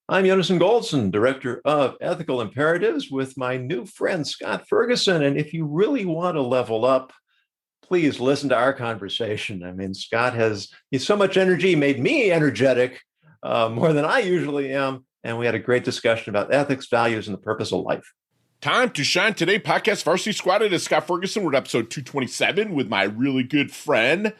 I'm Yonason Goldson, Director of Ethical Imperatives, with my new friend Scott Ferguson. And if you really want to level up, please listen to our conversation. I mean, he's so much energy, made me energetic more than I usually am. And we had a great discussion about ethics, values, and the purpose of life. Time to shine today. Podcast Varsity Squad. It is Scott Ferguson. We're at episode 227 with my really good friend,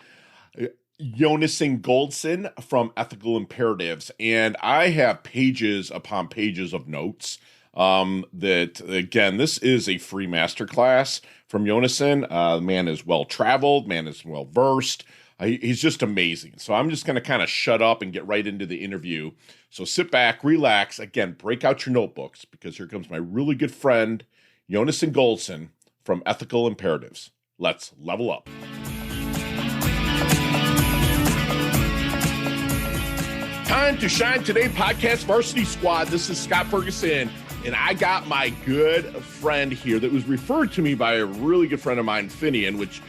Yonason Goldson from Ethical Imperatives. And I have pages upon pages of notes that, again, this is a free masterclass from Yonason. The man is well-traveled, man is well-versed. He's just amazing. So I'm just going to kind of shut up and get right into the interview. So sit back, relax. Again, break out your notebooks because here comes my really good friend, Yonason Goldson from Ethical Imperatives. Let's level up. Time to shine today, Podcast Varsity Squad. This is Scott Ferguson, and I got my good friend here that was referred to me by a really good friend of mine, Finian, which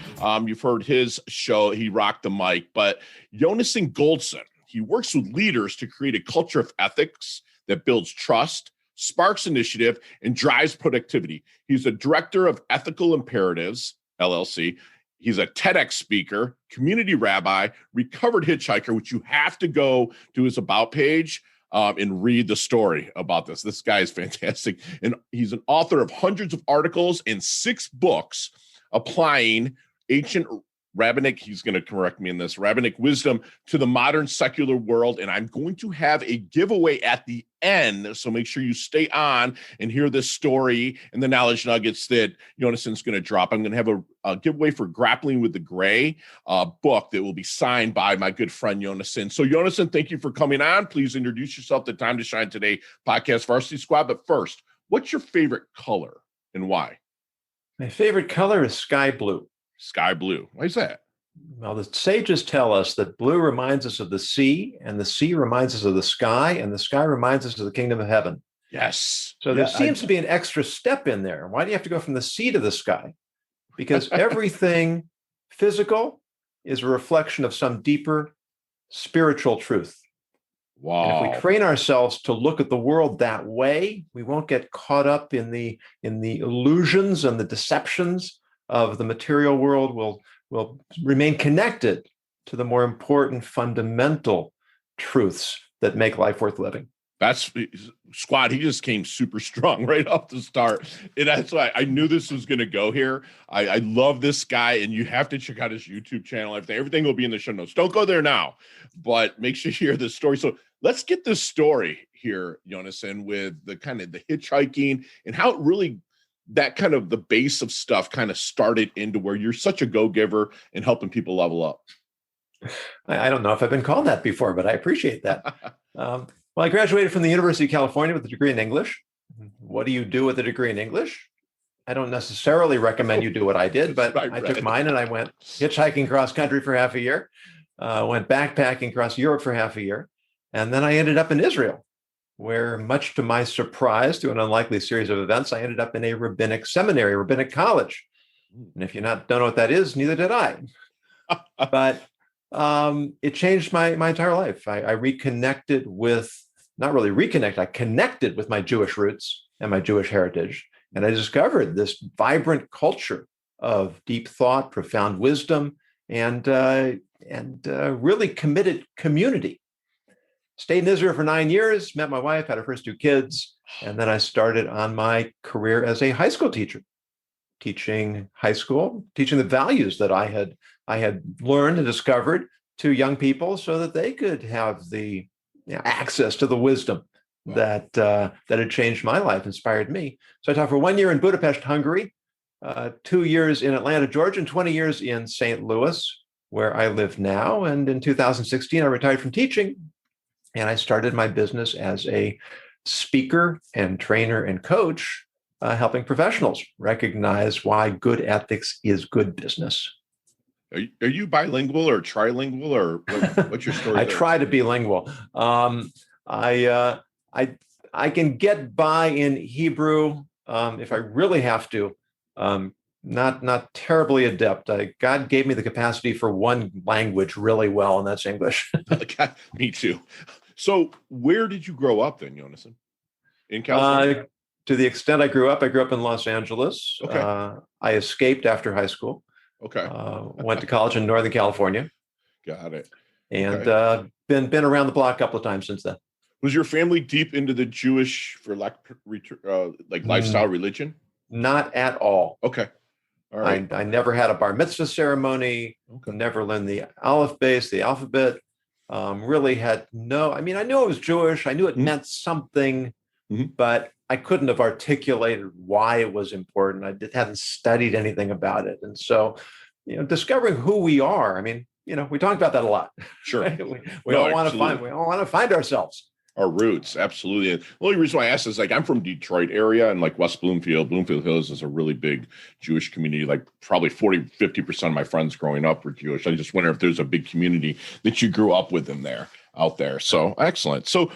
you've heard his show. He rocked the mic, but Yonason Goldson, he works with leaders to create a culture of ethics that builds trust, sparks initiative, and drives productivity. He's a director of Ethical Imperatives, LLC. He's a TEDx speaker, community rabbi, recovered hitchhiker, which you have to go to his about page and read the story about this. This guy is fantastic. And he's an author of hundreds of articles and 6 books applying ancient rabbinic, he's going to correct me in this, rabbinic wisdom to the modern secular world. And I'm going to have a giveaway at the end. So make sure you stay on and hear this story and the knowledge nuggets that Yonason's going to drop. I'm going to have a giveaway for Grappling with the Gray book that will be signed by my good friend Yonason. So Yonason, thank you for coming on. Please introduce yourself to Time to Shine Today Podcast Varsity Squad. But first, what's your favorite color and why? My favorite color is sky blue. Sky blue. Why is that? Well, the sages tell us that blue reminds us of the sea, and the sea reminds us of the sky, and the sky reminds us of the kingdom of heaven. Yes. So there seems to be an extra step in there. Why do you have to go from the sea to the sky? Because everything physical is a reflection of some deeper spiritual truth. Wow. And if we train ourselves to look at the world that way, we won't get caught up in the illusions and the deceptions of the material world. We'll remain connected to the more important fundamental truths that make life worth living. That's Squad. He just came super strong right off the start. And that's why I knew this was going to go here. I love this guy, and you have to check out his YouTube channel. Everything will be in the show notes. Don't go there now, but make sure you hear this story. So let's get this story here, Yonason, with the kind of the hitchhiking and how it really, that kind of the base of stuff kind of started into where you're such a go-giver and helping people level up. I don't know if I've been called that before, but I appreciate that. Well, I graduated from the University of California with a degree in English. What do you do with a degree in English? I don't necessarily recommend you do what I did, but I took mine and I went hitchhiking cross country for half a year, went backpacking across Europe for half a year, and then I ended up in Israel, where, much to my surprise, through an unlikely series of events, I ended up in a rabbinic seminary, rabbinic college. And if you don't know what that is, neither did I. But it changed my entire life. I reconnected with, not really reconnected, I connected with my Jewish roots and my Jewish heritage. And I discovered this vibrant culture of deep thought, profound wisdom, and really committed community. Stayed in Israel for 9 years, met my wife, had our first 2 kids, and then I started on my career as a high school teacher, teaching high school, teaching the values that I had learned and discovered to young people so that they could have the access to the wisdom that had changed my life, inspired me. So I taught for 1 year in Budapest, Hungary, 2 years in Atlanta, Georgia, and 20 years in St. Louis, where I live now. And in 2016, I retired from teaching. And I started my business as a speaker and trainer and coach, helping professionals recognize why good ethics is good business. Are you bilingual or trilingual, or what's your story? I try to be lingual. I can get by in Hebrew if I really have to. Not terribly adept. God gave me the capacity for one language really well, and that's English. Me too. So where did you grow up then, Yonason? In California? To the extent I grew up in Los Angeles. Okay. I escaped after high school. Okay. Went to college in Northern California, Got it. and Okay. been around the block a couple of times since then. Was your family deep into the Jewish, for like lifestyle religion? Not at all. Okay. All right. I never had a bar mitzvah ceremony. Okay. Never learned the aleph base, the alphabet. Really had no. I mean, I knew I was Jewish. I knew it meant something, but I couldn't have articulated why it was important. I hadn't studied anything about it, and so, discovering who we are. I mean, we talk about that a lot. Sure. Right? We all want to find ourselves. Our roots, absolutely. And the only reason why I asked is I'm from Detroit area, and West Bloomfield Hills is a really big Jewish community. Probably 50% of my friends growing up were Jewish. I just wonder if there's a big community that you grew up with out there. So excellent. So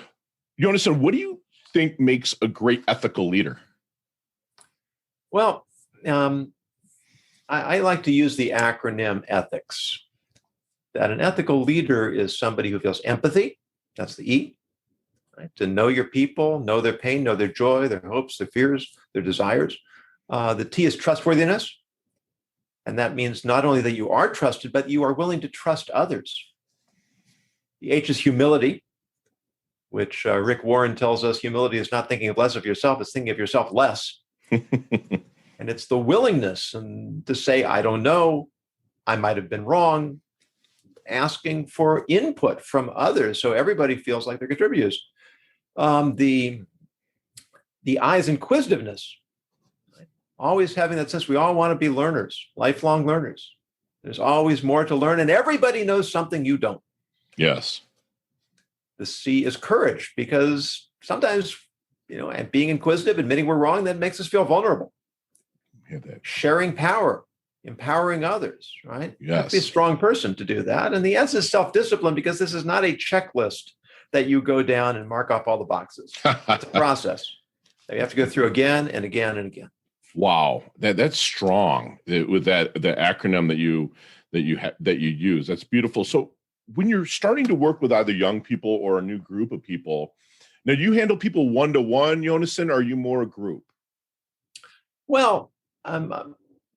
Yonason, what do you think makes a great ethical leader? Well, I like to use the acronym ethics. That an ethical leader is somebody who feels empathy. That's the E. Right? To know your people, know their pain, know their joy, their hopes, their fears, their desires. The T is trustworthiness. And that means not only that you are trusted, but you are willing to trust others. The H is humility, which Rick Warren tells us humility is not thinking of less of yourself, it's thinking of yourself less. And it's the willingness to say, I don't know, I might have been wrong, asking for input from others so everybody feels like they're contributors. The I is inquisitiveness. Always having that sense we all want to be learners, lifelong learners. There's always more to learn, and everybody knows something you don't. Yes. The C is courage, because sometimes, being inquisitive, admitting we're wrong, that makes us feel vulnerable. Sharing power, empowering others, right? Yes. You have to be a strong person to do that. And the S is self-discipline, because this is not a checklist that you go down and mark off all the boxes. It's a process that you have to go through again and again and again. Wow, that's strong with the acronym that you use. That's beautiful. So when you're starting to work with either young people or a new group of people, now do you handle people one-to-one, Yonason, or are you more a group? Well, when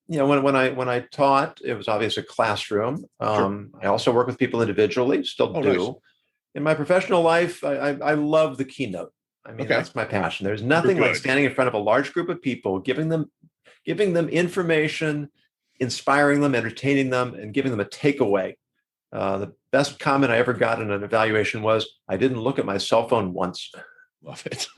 I taught, it was obviously a classroom. Sure. I also work with people individually, still do. Nice. In my professional life, I love the keynote. I mean, That's my passion. There's nothing like standing in front of a large group of people, giving them information, inspiring them, entertaining them, and giving them a takeaway. The best comment I ever got in an evaluation was, I didn't look at my cell phone once. Love it.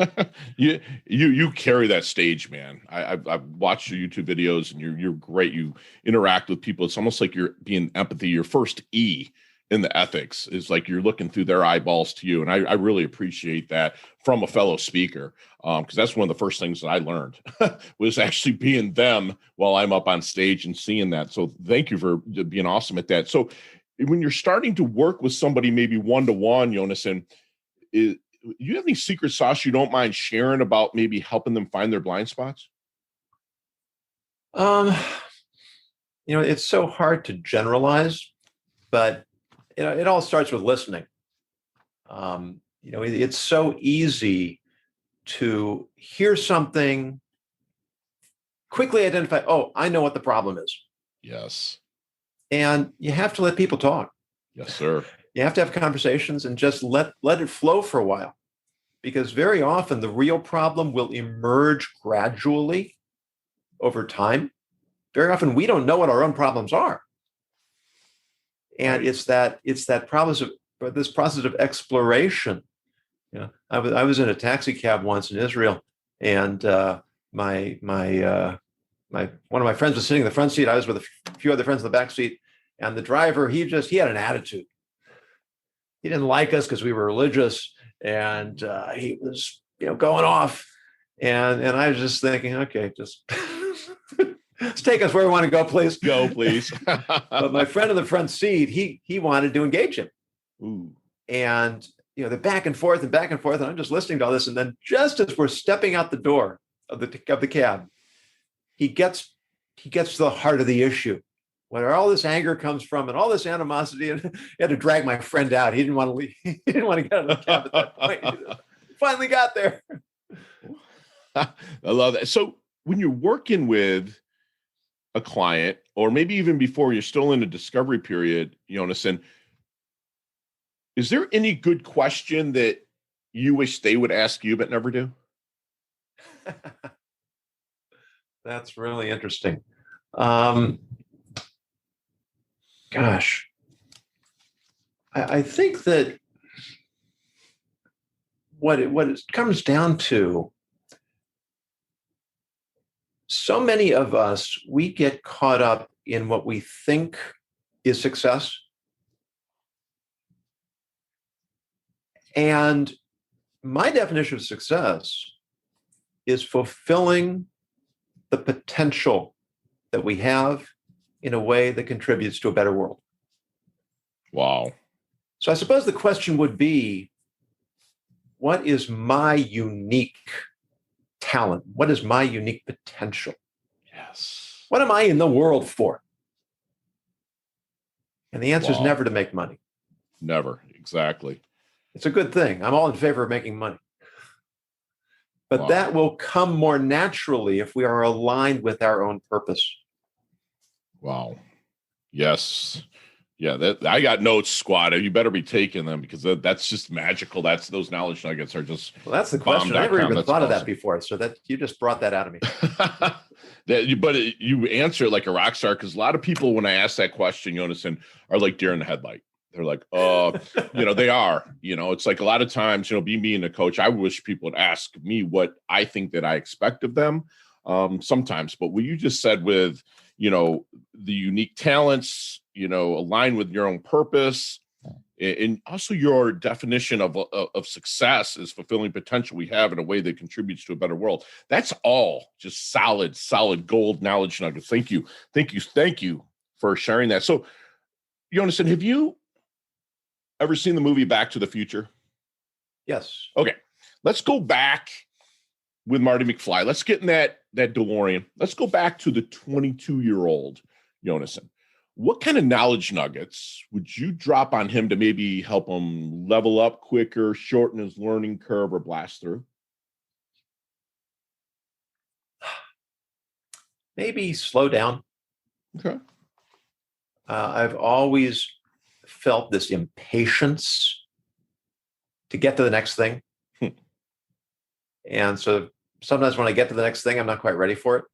You carry that stage, man. I've watched your YouTube videos, and you're great. You interact with people. It's almost like you're being empathy. Your first E in the ethics is like you're looking through their eyeballs to you. And I really appreciate that from a fellow speaker, because that's one of the first things that I learned was actually being them while I'm up on stage and seeing that. So thank you for being awesome at that. So when you're starting to work with somebody, maybe one-to-one, Yonason, do you have any secret sauce you don't mind sharing about maybe helping them find their blind spots? It's so hard to generalize, but it all starts with listening. It's so easy to hear something, quickly identify, oh, I know what the problem is. Yes. And you have to let people talk. Yes, sir. You have to have conversations and just let it flow for a while, because very often the real problem will emerge gradually over time. Very often we don't know what our own problems are. And it's that process of exploration. I was in a taxi cab once in Israel, and one of my friends was sitting in the front seat. I was with a few other friends in the back seat, and the driver, he had an attitude. He didn't like us because we were religious, and he was going off, and I was just thinking, okay, just let's take us where we want to go, please. Go, please. But my friend in the front seat, he wanted to engage him. Ooh. And they're back and forth, and I'm just listening to all this. And then just as we're stepping out the door of the cab, he gets to the heart of the issue. where all this anger comes from and all this animosity. And I had to drag my friend out. He didn't want to leave. He didn't want to get out of the cab at that point. Finally got there. I love that. So when you're working with a client, or maybe even before you're still in the discovery period, Yonason, is there any good question that you wish they would ask you but never do? That's really interesting. Gosh, I think that what it comes down to, so many of us, we get caught up in what we think is success. And my definition of success is fulfilling the potential that we have in a way that contributes to a better world. Wow. So I suppose the question would be, what is my unique talent? What is my unique potential? Yes. What am I in the world for? And the answer is Wow. never to make money. Never. Exactly. It's a good thing. I'm all in favor of making money. But Wow. that will come more naturally if we are aligned with our own purpose. Wow. Yes. Yeah, I got notes, squad. You better be taking them, because that's just magical. Those knowledge nuggets are just. Well, that's the question. I never even thought of that before. So that you just brought that out of me. You answer it like a rock star, because a lot of people, when I ask that question, Yonason, are like deer in the headlight. They're like, they are. It's like a lot of times, me being a coach, I wish people would ask me what I think that I expect of them sometimes. But what you just said with, the unique talents, align with your own purpose, and also your definition of success is fulfilling potential we have in a way that contributes to a better world. That's all just solid gold knowledge nuggets. Thank you for sharing that. So, Yonason, have you ever seen the movie Back to the Future? Yes. Okay, let's go back with Marty McFly. Let's get in that DeLorean. Let's go back to the 22-year-old Yonason. What kind of knowledge nuggets would you drop on him to maybe help him level up quicker, shorten his learning curve, or blast through? Maybe slow down. Okay. I've always felt this impatience to get to the next thing. And so sometimes when I get to the next thing, I'm not quite ready for it.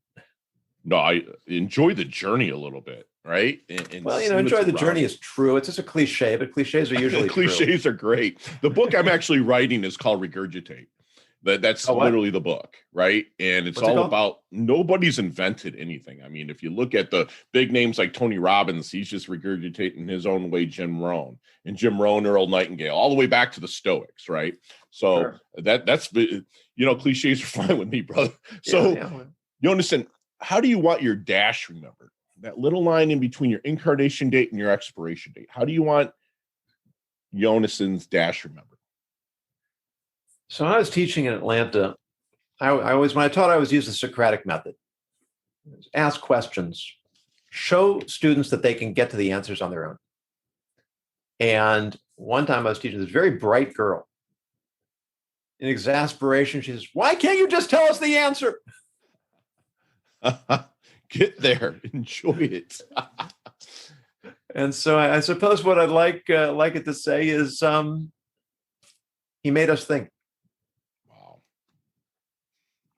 No, I enjoy the journey a little bit, right? And well, enjoy the journey is true. It's just a cliche, but cliches are usually cliches true. are great. The book I'm actually writing is called Regurgitate. That's literally the book, right? And it's all about nobody's invented anything. I mean, if you look at the big names like Tony Robbins, he's just regurgitating his own way, Jim Rohn, Earl Nightingale, all the way back to the Stoics, right? So sure. that's cliches are fine with me, brother. So, Yonason, how do you want your dash remembered? That little line in between your incarnation date and your expiration date. How do you want Yonason's dash remembered? So when I was teaching in Atlanta, I always used the Socratic method. Ask questions, show students that they can get to the answers on their own. And one time I was teaching this very bright girl. In exasperation, she says, "Why can't you just tell us the answer?" Get there, enjoy it. And so I suppose what I'd like it to say is, he made us think.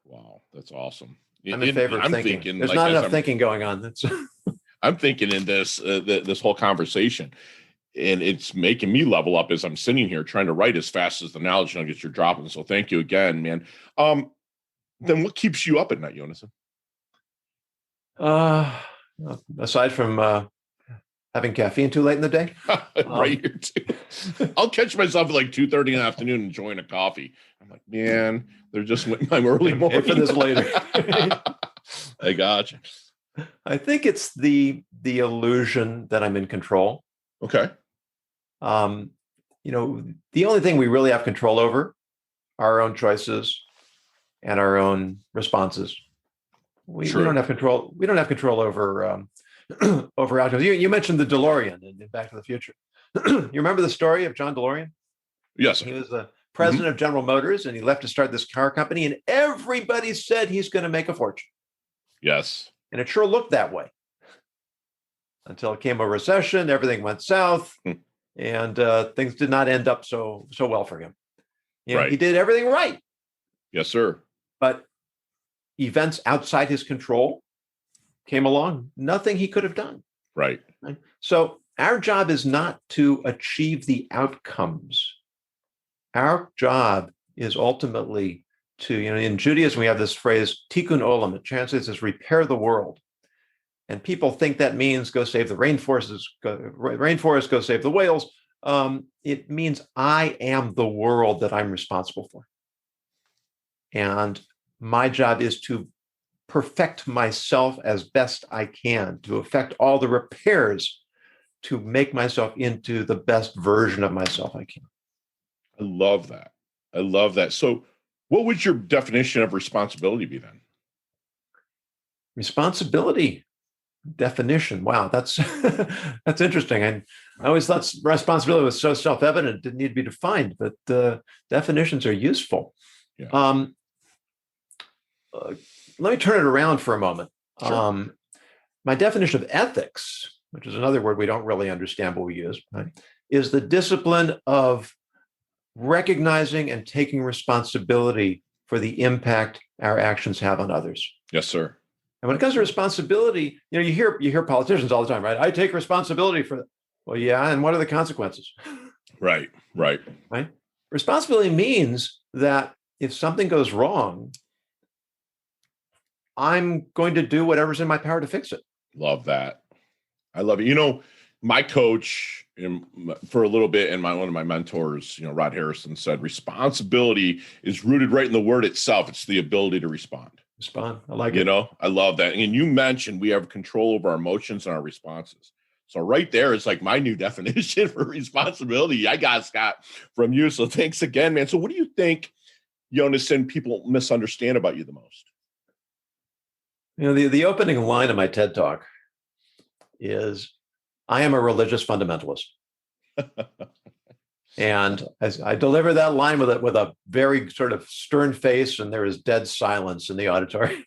Wow, that's awesome. I'm in favor of thinking. There's not enough thinking going on. I'm thinking in this whole conversation, and it's making me level up as I'm sitting here trying to write as fast as the knowledge nuggets you're dropping. So thank you again, man. Then what keeps you up at night, Yonason? Aside from having caffeine too late in the day, right here too. I'll catch myself at like 2:30 in the afternoon enjoying a coffee. I'm like, man, they're just my early morning. Pay for this later. I got you. I think it's the illusion that I'm in control. Okay. The only thing we really have control over are our own choices and our own responses. We don't have control. We don't have control over over outcomes. You mentioned the DeLorean in Back to the Future. You remember the story of John DeLorean? Yes. He was the president of General Motors, and he left to start this car company, and everybody said he's going to make a fortune. Yes. And it sure looked that way until it came a recession. Everything went south, and things did not end up so well for him. Right. He did everything right. Yes, sir. But events outside his control came along, nothing he could have done. Right. So our job is not to achieve the outcomes. Our job is ultimately to, in Judaism, we have this phrase, tikkun olam. It translates as repair the world. And people think that means go save the rainforests, go save the whales. It means I am the world that I'm responsible for. And my job is to perfect myself as best I can, to effect all the repairs to make myself into the best version of myself I can. I love that. I love that. So what would your definition of responsibility be then? Responsibility definition. Wow, that's that's interesting. I always thought responsibility was so self-evident, it didn't need to be defined, but definitions are useful. Yeah. Let me turn it around for a moment. Sure. My definition of ethics, which is another word we don't really understand, but we use, right, is the discipline of recognizing and taking responsibility for the impact our actions have on others. Yes, sir. And when it comes to responsibility, you hear politicians all the time, right? I take responsibility for that. Well, yeah, and what are the consequences? Right. Responsibility means that if something goes wrong, I'm going to do whatever's in my power to fix it. Love that. I love it. My coach for a little bit and one of my mentors, Rod Harrison, said responsibility is rooted right in the word itself. It's the ability to respond. I like it. I love that. And you mentioned we have control over our emotions and our responses. So right there is like my new definition for responsibility. I got, Scott, from you. So thanks again, man. So what do you think, Yonason, people misunderstand about you the most? The opening line of my TED Talk is, I am a religious fundamentalist. And as I deliver that line with a very sort of stern face, and there is dead silence in the auditorium.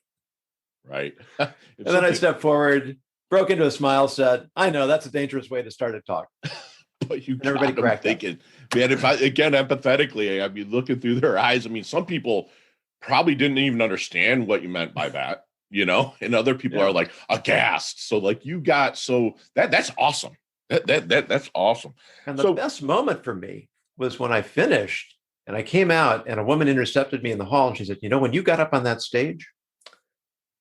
Right. And then I stepped forward, broke into a smile, said, I know that's a dangerous way to start a talk. But and everybody cracked thinking, man, again, empathetically, I mean, looking through their eyes, I mean, some people probably didn't even understand what you meant by that, and other people are like aghast. So like that's awesome. That's awesome. And the best moment for me was when I finished and I came out and a woman intercepted me in the hall and she said, when you got up on that stage,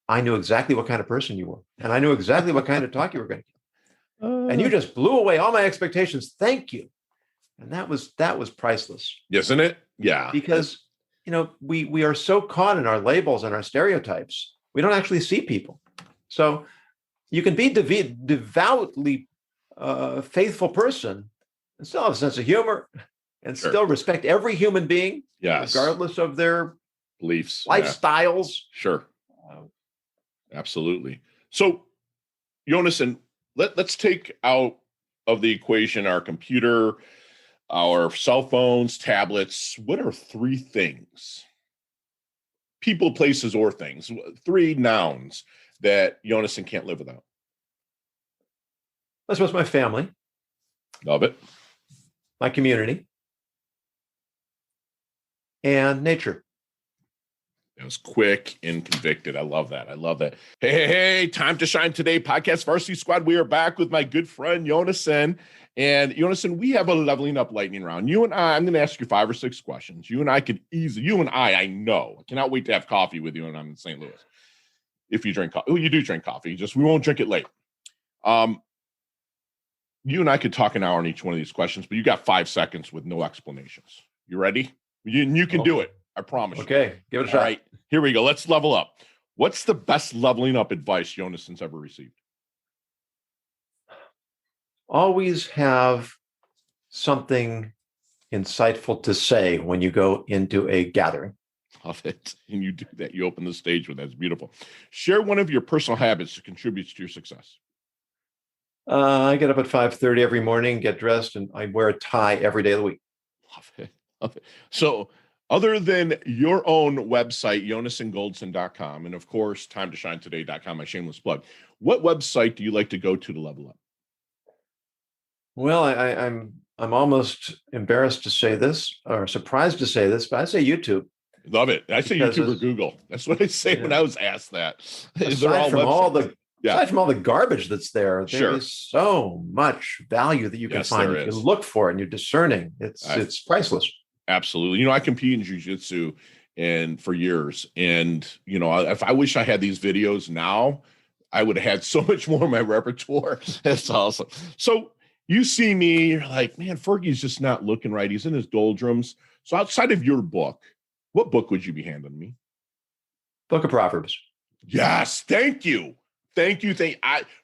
I knew exactly what kind of person you were. And I knew exactly what kind of talk you were going to give. And you just blew away all my expectations. Thank you. And that was priceless. Isn't it? Yeah. Because, we are so caught in our labels and our stereotypes. We don't actually see people. So you can be devoutly faithful person and still have a sense of humor and still respect every human being, regardless of their beliefs, lifestyles. Yeah. Sure. Absolutely. So, Yonason, let's take out of the equation our computer, our cell phones, tablets. What are 3 things? People, places, or things. 3 nouns that Yonason can't live without. I suppose my family. Love it. My community. And nature. It was quick and convicted. I love that. Hey, time to shine today. Podcast Varsity Squad. We are back with my good friend, Yonason. And Yonason, we have a leveling up lightning round. You and I'm going to ask you 5 or 6 questions. You and I know. I cannot wait to have coffee with you when I'm in St. Louis. If you drink coffee. Oh, you do drink coffee. We won't drink it late. You and I could talk an hour on each one of these questions, but you got 5 seconds with no explanations. You ready? You can do it. I promise you. Okay, give it a shot. All right, here we go. Let's level up. What's the best leveling up advice Jonason's ever received? Always have something insightful to say when you go into a gathering. Love it. And you do that. You open the stage with that. It's beautiful. Share one of your personal habits that contributes to your success. I get up at 5:30 every morning, get dressed, and I wear a tie every day of the week. Love it. Love it. So other than your own website, YonasonGoldson.com, and of course, TimeToShineToday.com, my shameless plug, what website do you like to go to level up? Well, I'm almost embarrassed to say this or surprised to say this, but I say YouTube. Love it. I say Because YouTube or Google. That's what I say when I was asked that. They're aside all from all websites. the aside from all the garbage that's there, there Sure. is so much value that you can Yes, find there if you is. look for it and you're discerning. It's priceless. Absolutely. I compete in jiu-jitsu and for years. And, if I wish I had these videos now, I would have had so much more in my repertoire. That's awesome. So you see me, you're like, man, Fergie's just not looking right. He's in his doldrums. So outside of your book, what book would you be handing me? Book of Proverbs. Yes. Thank you. Thank you.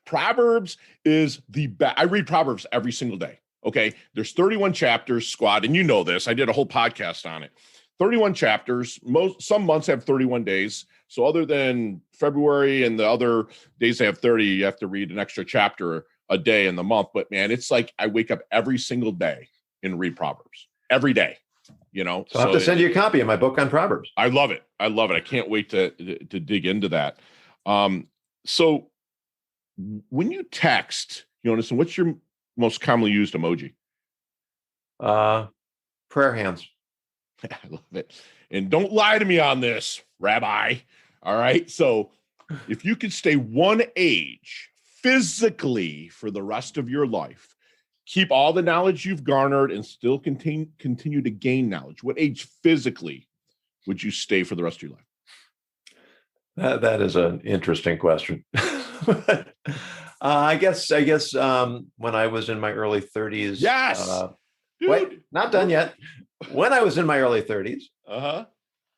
Proverbs is the best. I read Proverbs every single day. Okay. There's 31 chapters, squad. And you know this. I did a whole podcast on it. 31 chapters. Some months have 31 days. So other than February and the other days they have 30, you have to read an extra chapter a day in the month. But man, it's like I wake up every single day and read Proverbs every day. So I have to send you a copy of my book on Proverbs. I love it. I love it. I can't wait to dig into that. So when you text, Yonason, what's your most commonly used emoji? Prayer hands. I love it. And don't lie to me on this, Rabbi. All right. So if you could stay one age physically for the rest of your life, keep all the knowledge you've garnered and still continue to gain knowledge, what age physically would you stay for the rest of your life? That is an interesting question. I guess when I was in my early 30s. Yes. Wait, not done yet. When I was in my early 30s,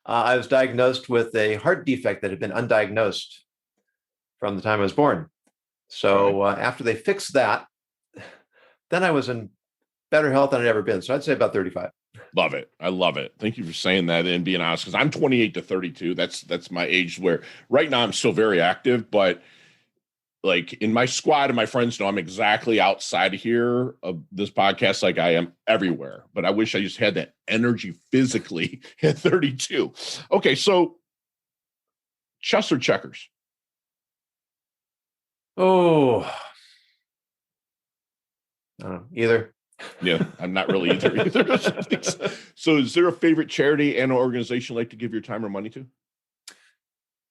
I was diagnosed with a heart defect that had been undiagnosed from the time I was born. So after they fixed that, then I was in better health than I'd ever been. So I'd say about 35. Love it. I love it. Thank you for saying that and being honest, because I'm 28 to 32. That's my age where right now I'm still very active, but like in my squad and my friends know I'm exactly outside of here of this podcast. Like I am everywhere, but I wish I just had that energy physically at 32. Okay. So chess or checkers? Oh, either. Yeah, I'm not really either. So is there a favorite charity and organization you like to give your time or money to?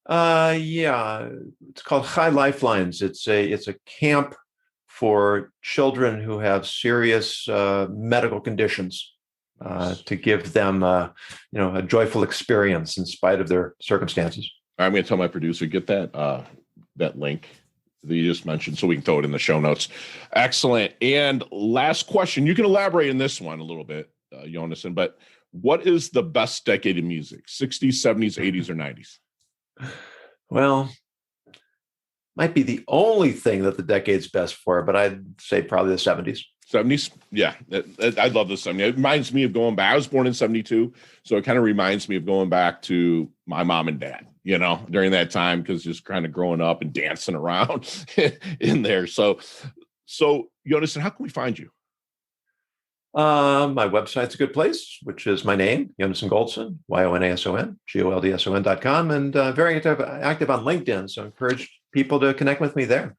Yeah, it's called High Lifelines. It's a camp for children who have serious medical conditions to give them a joyful experience in spite of their circumstances. I'm going to tell my producer, get that link that you just mentioned so we can throw it in the show notes. Excellent. And last question, you can elaborate on this one a little bit, Yonason, but what is the best decade of music? 60s, 70s, 80s, or 90s? Well, might be the only thing that the decade's best for, but I'd say probably the 70s. 70s? Yeah, I love the 70s. It reminds me of going back. I was born in 72, so it kind of reminds me of going back to my mom and dad, during that time, because just kind of growing up and dancing around in there. So Yonason, how can we find you? My website's a good place, which is my name, Yonason Goldson, YONASON, GOLDSON.com, and very active on LinkedIn. So I encourage people to connect with me there.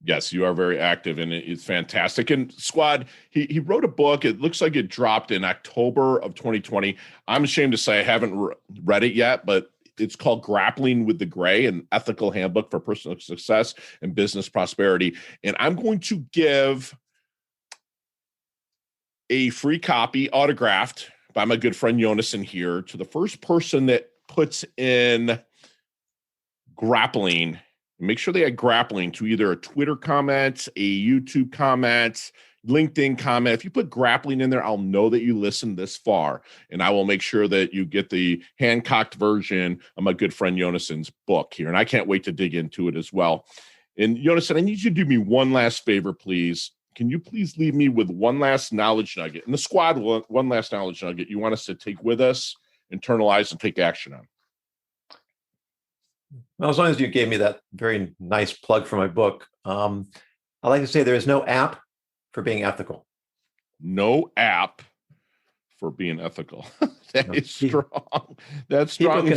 Yes, you are very active, and it's fantastic. And squad, he wrote a book. It looks like it dropped in October of 2020. I'm ashamed to say I haven't read it yet, but it's called Grappling with the Gray, an ethical handbook for personal success and business prosperity. And I'm going to give a free copy autographed by my good friend Yonason here to the first person that puts in grappling. Make sure they add grappling to either a Twitter comment, a YouTube comment, LinkedIn comment. If you put grappling in there, I'll know that you listened this far, and I will make sure that you get the hand-cocked version of my good friend Yonason's book here. And I can't wait to dig into it as well. And Yonason, I need you to do me one last favor, please. Can you please leave me with one last knowledge nugget? And the squad, one last knowledge nugget you want us to take with us, internalize, and take action on. Well, as long as you gave me that very nice plug for my book, I like to say there is no app for being ethical. No app for being ethical. That is strong. That's strong.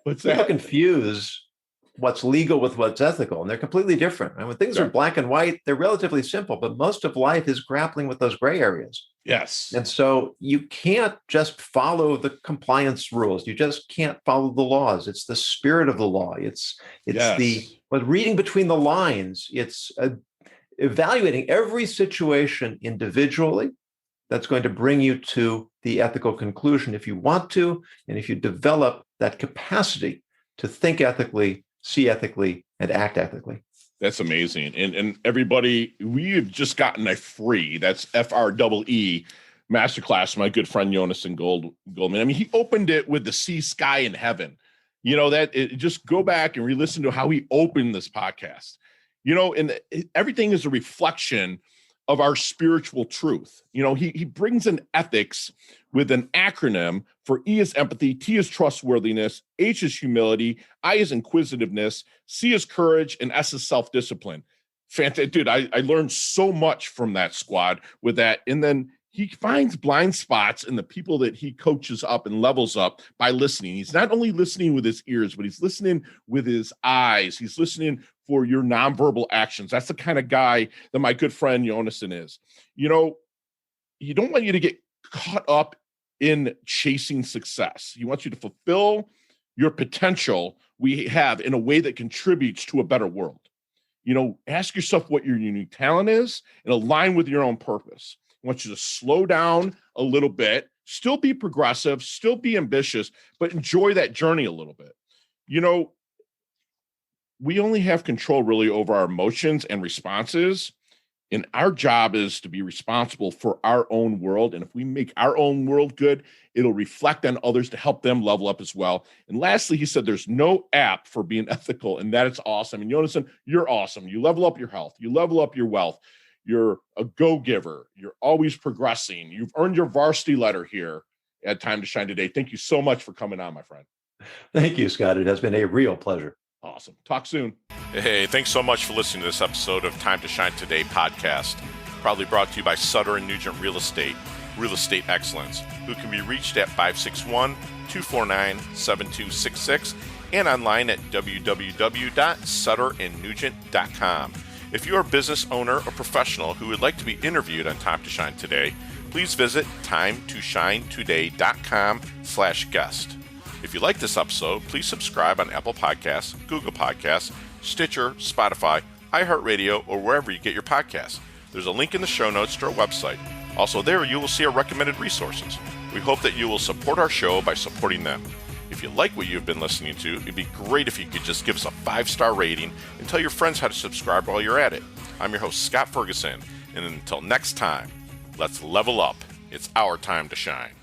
What's that? People confuse what's legal with what's ethical, and they're completely different. And when things are black and white, they're relatively simple, but most of life is grappling with those gray areas. Yes. And so you can't just follow the compliance rules. You just can't follow the laws. It's the spirit of the law. It's but reading between the lines. It's evaluating every situation individually that's going to bring you to the ethical conclusion if you want to, and if you develop that capacity to think ethically, see ethically, and act ethically. That's amazing. And everybody, we've just gotten a free, that's FREE masterclass from my good friend Yonason Goldman. I mean, he opened it with the sea, sky, and heaven. Just go back and re-listen to how he opened this podcast. And everything is a reflection of our spiritual truth. He brings in ethics with an acronym for E is empathy, T is trustworthiness, H is humility, I is inquisitiveness, C is courage, and S is self-discipline. Fantastic. Dude, I learned so much from that squad with that. And then he finds blind spots in the people that he coaches up and levels up by listening. He's not only listening with his ears, but he's listening with his eyes. He's listening for your nonverbal actions. That's the kind of guy that my good friend Yonason is. He don't want you to get caught up in chasing success. He wants you to fulfill your potential we have in a way that contributes to a better world. Ask yourself what your unique talent is and align with your own purpose. I want you to slow down a little bit, still be progressive, still be ambitious, but enjoy that journey a little bit. We only have control really over our emotions and responses. And our job is to be responsible for our own world. And if we make our own world good, it'll reflect on others to help them level up as well. And lastly, he said there's no app for being ethical, and that is awesome. And Yonason, you're awesome. You level up your health. You level up your wealth. You're a go-giver. You're always progressing. You've earned your varsity letter here at Time to Shine today. Thank you so much for coming on, my friend. Thank you, Scott. It has been a real pleasure. Awesome. Talk soon. Hey, thanks so much for listening to this episode of Time to Shine Today podcast, proudly brought to you by Sutter & Nugent Real Estate Excellence, who can be reached at 561-249-7266 and online at www.sutterandnugent.com. If you're a business owner or professional who would like to be interviewed on Time to Shine Today, please visit timetoshinetoday.com/guest. If you like this episode, please subscribe on Apple Podcasts, Google Podcasts, Stitcher, Spotify, iHeartRadio, or wherever you get your podcasts. There's a link in the show notes to our website. Also there, you will see our recommended resources. We hope that you will support our show by supporting them. If you like what you've been listening to, it'd be great if you could just give us a 5-star rating and tell your friends how to subscribe while you're at it. I'm your host, Scott Ferguson, and until next time, let's level up. It's our time to shine.